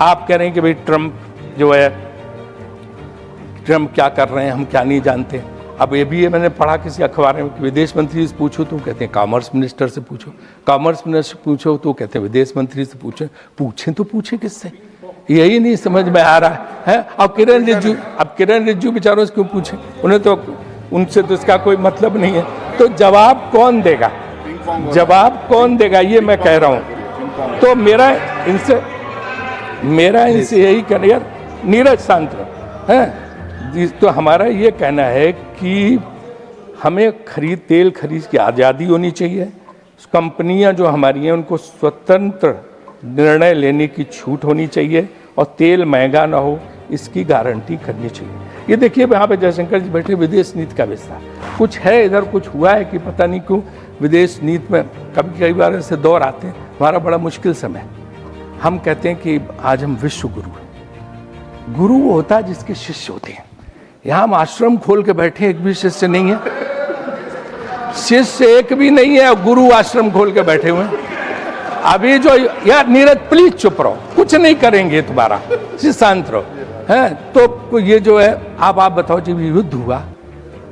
आप कह रहे हैं कि भाई ट्रंप जो है, ट्रंप क्या कर रहे हैं हम क्या नहीं जानते। अब ये भी है, मैंने पढ़ा किसी अखबार में कि विदेश मंत्री से पूछो तो कहते हैं कॉमर्स मिनिस्टर से पूछो, कॉमर्स मिनिस्टर से पूछो तो कहते हैं विदेश मंत्री से पूछो। पूछें तो पूछें किससे, यही नहीं समझ में आ रहा है। अब किरण रिजिजू बेचारों से क्यों पूछें, उन्हें तो उनसे तो इसका कोई मतलब नहीं है। तो जवाब कौन देगा, जवाब कौन देगा, ये मैं कह रहा हूँ। तो मेरा इनसे यही कहना, यार नीरज शांत रहो है। तो हमारा ये कहना है कि हमें तेल खरीद की आज़ादी होनी चाहिए। कंपनियां जो हमारी हैं उनको स्वतंत्र निर्णय लेने की छूट होनी चाहिए और तेल महंगा ना हो, इसकी गारंटी करनी चाहिए। ये देखिए यहाँ पे जयशंकर जी बैठे, विदेश नीति का विस्तार कुछ है, इधर कुछ हुआ है कि पता नहीं क्यों विदेश नीति में कई बार ऐसे दौर आते हैं। हमारा बड़ा मुश्किल समय, हम कहते हैं कि आज हम विश्व गुरु हैं। गुरु वो होता है जिसके शिष्य होते हैं। यहाँ हम आश्रम खोल के बैठे, एक भी शिष्य नहीं है, शिष्य एक भी नहीं है, गुरु आश्रम खोल के बैठे हुए हैं। अभी जो यार नीरज प्लीज चुप रहो, कुछ नहीं करेंगे दोबारा, शांत रहो है। तो ये जो है, आप बताओ जब युद्ध हुआ,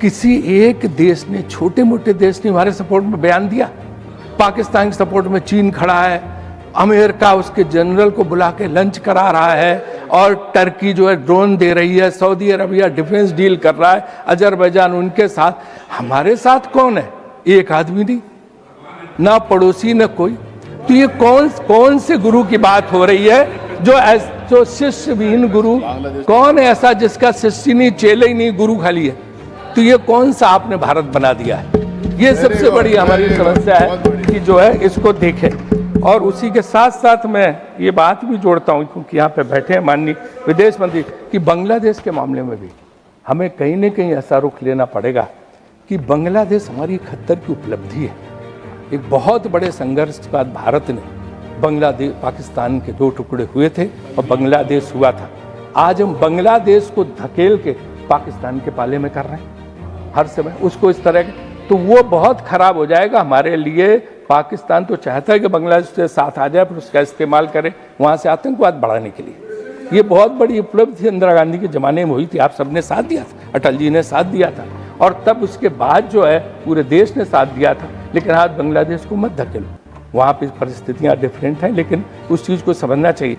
किसी एक देश ने, छोटे मोटे देश ने हमारे सपोर्ट में बयान दिया? पाकिस्तान के सपोर्ट में चीन खड़ा है, अमेरिका उसके जनरल को बुला के लंच करा रहा है, और टर्की जो है ड्रोन दे रही है, सऊदी अरबिया डिफेंस डील कर रहा है, अजरबैजान उनके साथ। हमारे साथ कौन है? एक आदमी नहीं, ना पड़ोसी न कोई। तो ये कौन से गुरु की बात हो रही है जो शिष्यविहीन गुरु? कौन है ऐसा जिसका शिष्य नहीं, चेले ही नहीं, गुरु खाली है? तो ये कौन सा आपने भारत बना दिया है? ये सबसे बड़ी हमारी समस्या है कि जो है इसको देखें। और उसी के साथ साथ मैं ये बात भी जोड़ता हूँ, क्योंकि यहाँ पे बैठे हैं माननीय विदेश मंत्री, कि बांग्लादेश के मामले में भी हमें कहीं न कहीं ऐसा रुख लेना पड़ेगा कि बांग्लादेश हमारी 71 की उपलब्धि है। एक बहुत बड़े संघर्ष के बाद भारत ने बांग्लादेश, पाकिस्तान के 2 टुकड़े हुए थे और बांग्लादेश हुआ था। आज हम बांग्लादेश को धकेल के पाकिस्तान के पाले में कर रहे हैं हर समय उसको इस तरह के, तो वो बहुत खराब हो जाएगा हमारे लिए। पाकिस्तान तो चाहता है कि बांग्लादेश से साथ आ जाए, पर उसका इस्तेमाल करे वहाँ से आतंकवाद बढ़ाने के लिए। ये बहुत बड़ी उपलब्धि इंदिरा गांधी के ज़माने में हुई थी, आप सबने साथ दिया था, अटल जी ने साथ दिया था, और तब उसके बाद जो है पूरे देश ने साथ दिया था। लेकिन आज बांग्लादेश को मत धकेलो, वहाँ पे परिस्थितियाँ डिफरेंट हैं, लेकिन उस चीज़ को समझना चाहिए।